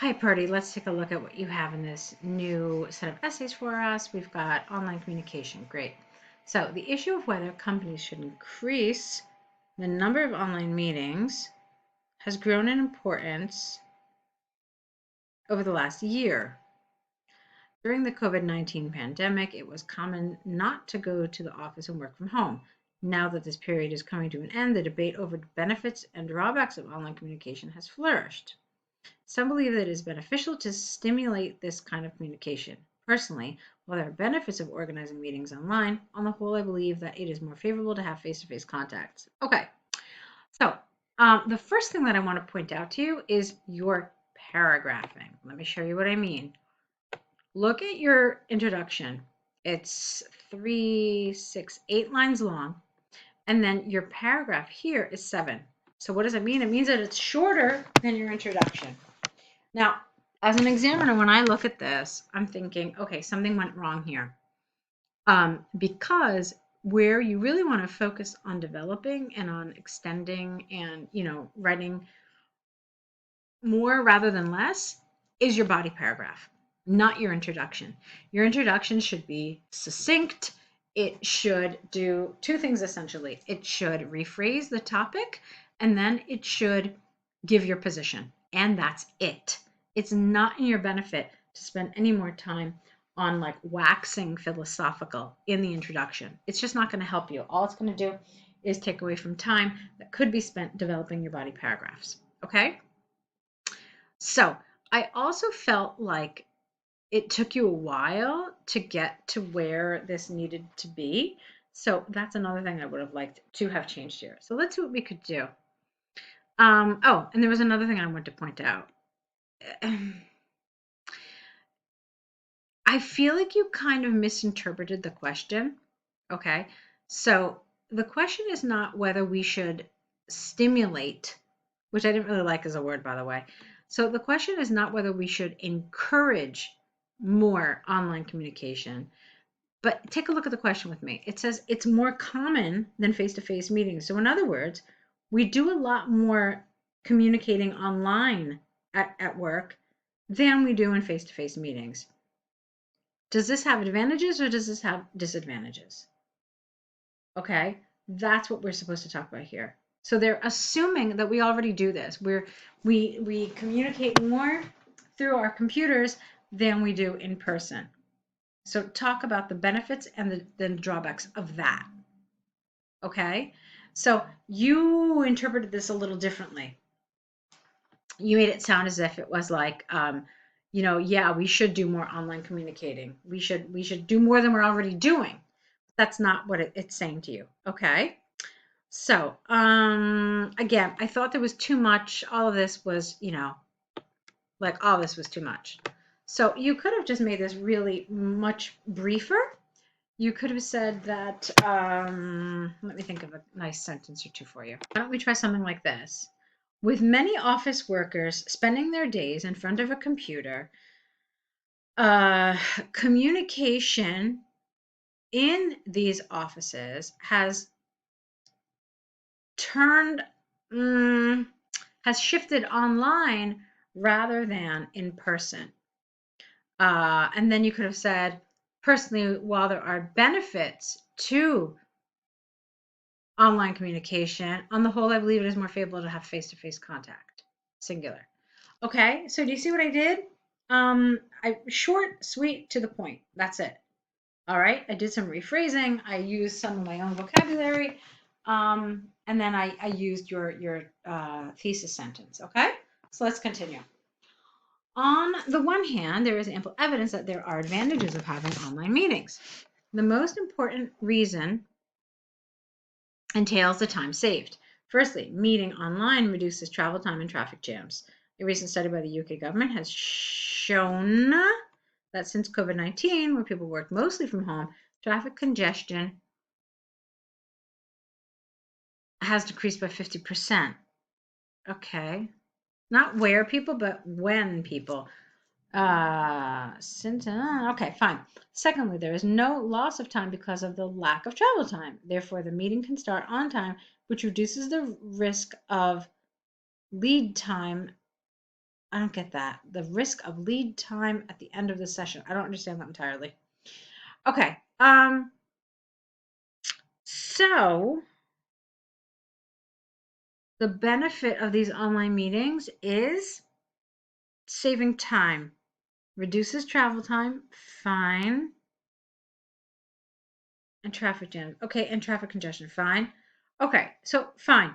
Hi, Purdey. Let's take a look at what you have in this new set of essays for us. We've got online communication. Great. So, the issue of whether companies should increase the number of online meetings has grown in importance over the last year. During the COVID-19 pandemic, it was common not to go to the office and work from home. Now that this period is coming to an end, the debate over the benefits and drawbacks of online communication has flourished. Some believe that it is beneficial to stimulate this kind of communication. Personally, while there are benefits of organizing meetings online, on the whole, I believe that it is more favorable to have face-to-face contacts. Okay, so the first thing that I want to point out to you is your paragraphing. Let me show you what I mean. Look at your introduction. It's 3, 6, 8 lines long, and then your paragraph here is 7. So what does it mean? It means that it's shorter than your introduction. Now, as an examiner, when I look at this, I'm thinking, okay, something went wrong here. Because where you really want to focus on developing and on extending and, writing more rather than less is your body paragraph, not your introduction. Your introduction should be succinct. It should do two things essentially. It should rephrase the topic, and then it should give your position. And that's it. It's not in your benefit to spend any more time on like waxing philosophical in the introduction. It's just not going to help you. All it's going to do is take away from time that could be spent developing your body paragraphs. Okay? So I also felt like it took you a while to get to where this needed to be. So that's another thing I would have liked to have changed here. So let's see what we could do. Oh, and there was another thing I wanted to point out. I feel like you kind of misinterpreted the question. Okay. So the question is not whether we should stimulate, which I didn't really like as a word, by the way. So the question is not whether we should encourage more online communication, but take a look at the question with me. It says it's more common than face-to-face meetings. So in other words, we do a lot more communicating online at work than we do in face-to-face meetings. Does this have advantages or does this have disadvantages? Okay, that's what we're supposed to talk about here. So they're assuming that we already do this. We communicate more through our computers than we do in person. So talk about the benefits and the drawbacks of that. Okay, so you interpreted this a little differently. You made it sound as if it was like, yeah, we should do more online communicating. We should do more than we're already doing. That's not what it's saying to you. Okay. So, again, I thought there was too much. All of this was, like all this was too much. So you could have just made this really much briefer. You could have said that, let me think of a nice sentence or two for you. Why don't we try something like this? With many office workers spending their days in front of a computer, communication in these offices has turned, has shifted online rather than in person. And then you could have said, personally, while there are benefits to online communication, on the whole, I believe it is more favorable to have face-to-face contact, singular. Okay, so do you see what I did? Short, sweet, to the point. That's it. All right, I did some rephrasing. I used some of my own vocabulary, and then I used your thesis sentence. Okay, so let's continue. On the one hand, there is ample evidence that there are advantages of having online meetings. The most important reason entails the time saved. Firstly, meeting online reduces travel time and traffic jams. A recent study by the UK government has shown that since COVID-19, where people work mostly from home, traffic congestion has decreased by 50%. Okay. Not where people, but when people. Okay, fine. Secondly, there is no loss of time because of the lack of travel time. Therefore, the meeting can start on time, which reduces the risk of lead time I don't get that. The risk of lead time at the end of the session. I don't understand that entirely. Okay. So the benefit of these online meetings is saving time, reduces travel time, fine, and traffic jam. Okay, and traffic congestion, fine. Okay, so fine.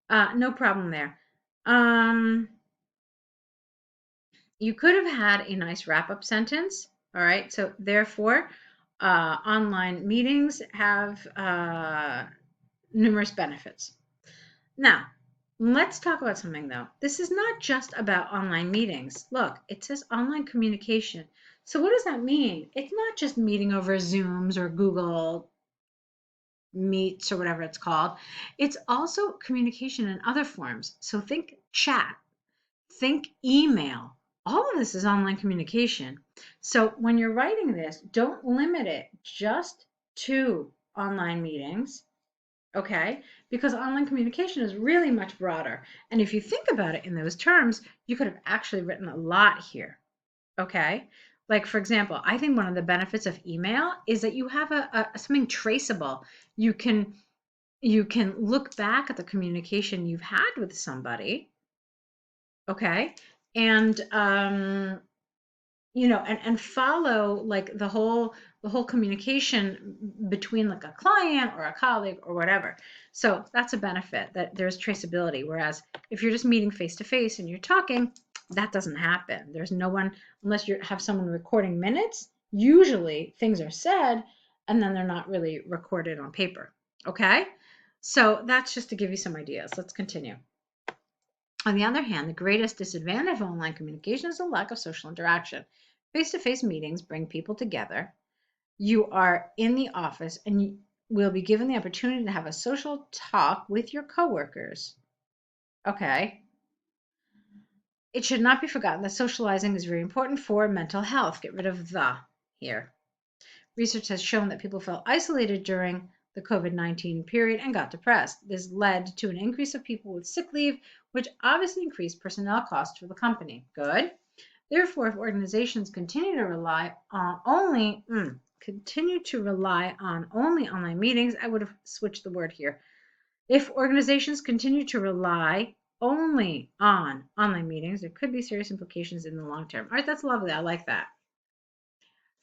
No problem there. You could have had a nice wrap-up sentence. All right, so therefore, online meetings have numerous benefits. Now, let's talk about something though. This is not just about online meetings. Look, it says online communication. So what does that mean? It's not just meeting over Zooms or Google Meets or whatever it's called. It's also communication in other forms. So think chat, think email. All of this is online communication. So when you're writing this, don't limit it just to online meetings. Okay, because online communication is really much broader. And if you think about it in those terms, you could have actually written a lot here. Okay, like for example, I think one of the benefits of email is that you have something traceable. You can look back at the communication you've had with somebody. Okay, and and follow like the whole communication between like a client or a colleague or whatever. So that's a benefit, that there's traceability. Whereas if you're just meeting face to face and you're talking, that doesn't happen. There's no one, unless you have someone recording minutes. Usually things are said and then they're not really recorded on paper. Okay, so that's just to give you some ideas. Let's continue. On the other hand, the greatest disadvantage of online communication is the lack of social interaction. Face-to-face meetings bring people together. You are in the office and you will be given the opportunity to have a social talk with your coworkers. Okay. It should not be forgotten that socializing is very important for mental health. Get rid of the here. Research has shown that people felt isolated during the COVID-19 period and got depressed. This led to an increase of people with sick leave, which obviously increased personnel costs for the company. Good. Therefore, if organizations continue to rely on only online meetings, I would have switched the word here. If organizations continue to rely only on online meetings, there could be serious implications in the long term. All right, that's lovely. I like that.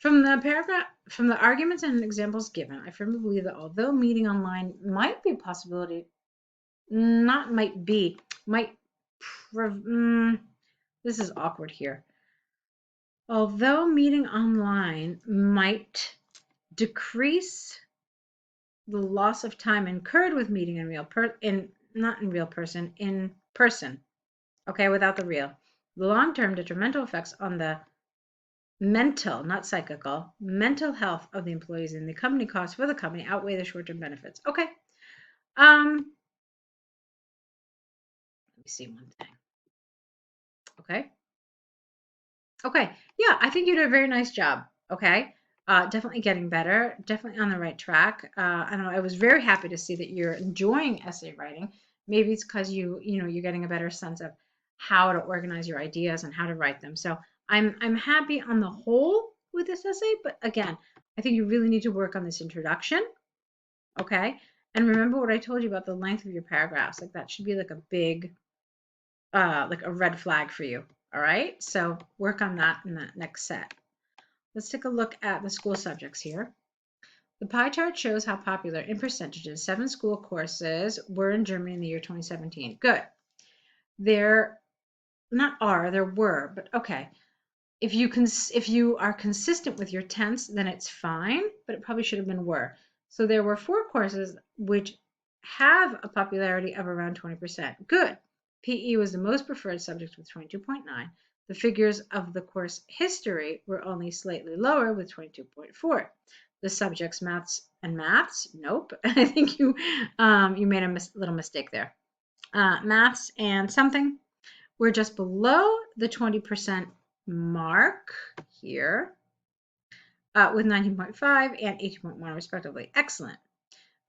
From the arguments and examples given, I firmly believe that although meeting online might be a possibility, not might be, might, this is awkward here. Although meeting online might decrease the loss of time incurred with meeting in person, okay, without the real, the long-term detrimental effects on the mental, not psychical, mental health of the employees and the company costs for the company outweigh the short-term benefits. Okay. Let me see one thing. Okay. Okay. Yeah, I think you did a very nice job. Okay. Definitely getting better, definitely on the right track. I don't know. I was very happy to see that you're enjoying essay writing. Maybe it's because you're getting a better sense of how to organize your ideas and how to write them. So I'm happy on the whole with this essay, but again, I think you really need to work on this introduction. Okay. And remember what I told you about the length of your paragraphs. Like that should be like a big, like a red flag for you. All right. So work on that in that next set. Let's take a look at the school subjects here. The pie chart shows how popular in percentages 7 school courses were in Germany in the year 2017. Good. There were, but okay. If you are consistent with your tense, then it's fine, but it probably should have been were. So there were 4 courses which have a popularity of around 20%. Good. PE was the most preferred subject with 22.9. The figures of the course history were only slightly lower with 22.4. The subjects maths, nope. I think you made a little mistake there. Maths and something were just below the 20% mark here with 19.5 and 18.1 respectively. Excellent.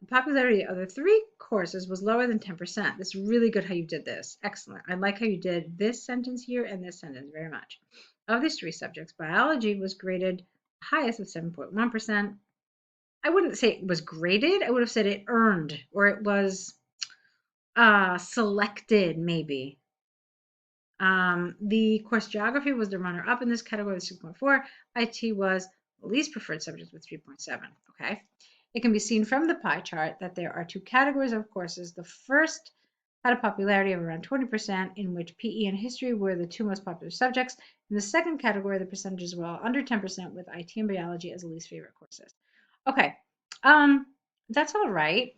The popularity of the three courses was lower than 10%. This is really good how you did this. Excellent. I like how you did this sentence here and this sentence very much. Of these three subjects, biology was graded highest with 7.1%. I wouldn't say it was graded. I would have said it earned, or it was selected maybe. The course geography was the runner up in this category with 6.4. IT was the least preferred subject with 3.7. Okay. It can be seen from the pie chart that there are two categories of courses. The first had a popularity of around 20%, in which PE and history were the two most popular subjects. In the second category, the percentages were under 10%, with IT and biology as the least favorite courses. Okay, that's all right.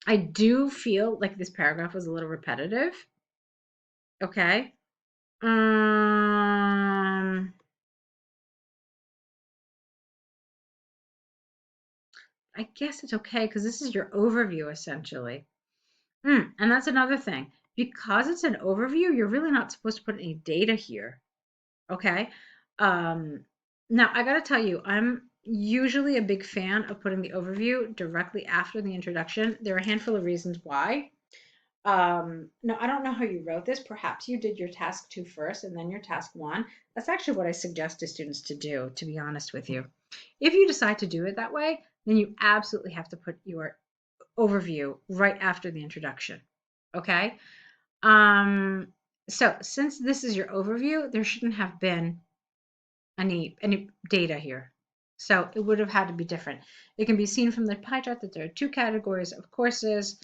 I do feel like this paragraph was a little repetitive. Okay. I guess it's okay because this is your overview essentially. And that's another thing. Because it's an overview, you're really not supposed to put any data here. Okay. Now I gotta tell you, I'm usually a big fan of putting the overview directly after the introduction. There are a handful of reasons why. No, I don't know how you wrote this. Perhaps you did your task 2 first and then your task 1. That's actually what I suggest to students to do, to be honest with you. If you decide to do it that way, then you absolutely have to put your overview right after the introduction. Okay? So since this is your overview, there shouldn't have been any data here. So it would have had to be different. It can be seen from the pie chart that there are two categories of courses.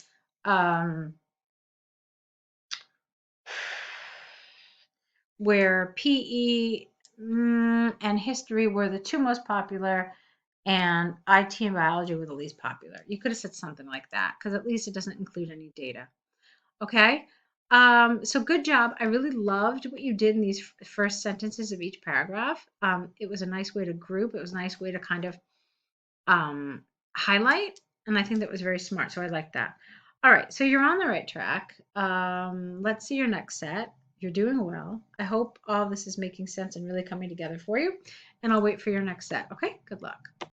Where PE and history were the two most popular, and IT and biology were the least popular. You could have said something like that because at least it doesn't include any data. Okay. So good job. I really loved what you did in these first sentences of each paragraph. It was a nice way to group. It was a nice way to kind of highlight, and I think that was very smart. So I like that. All right, so you're on the right track. Let's see your next set. You're doing well. I hope all this is making sense and really coming together for you. And I'll wait for your next set. Okay, good luck.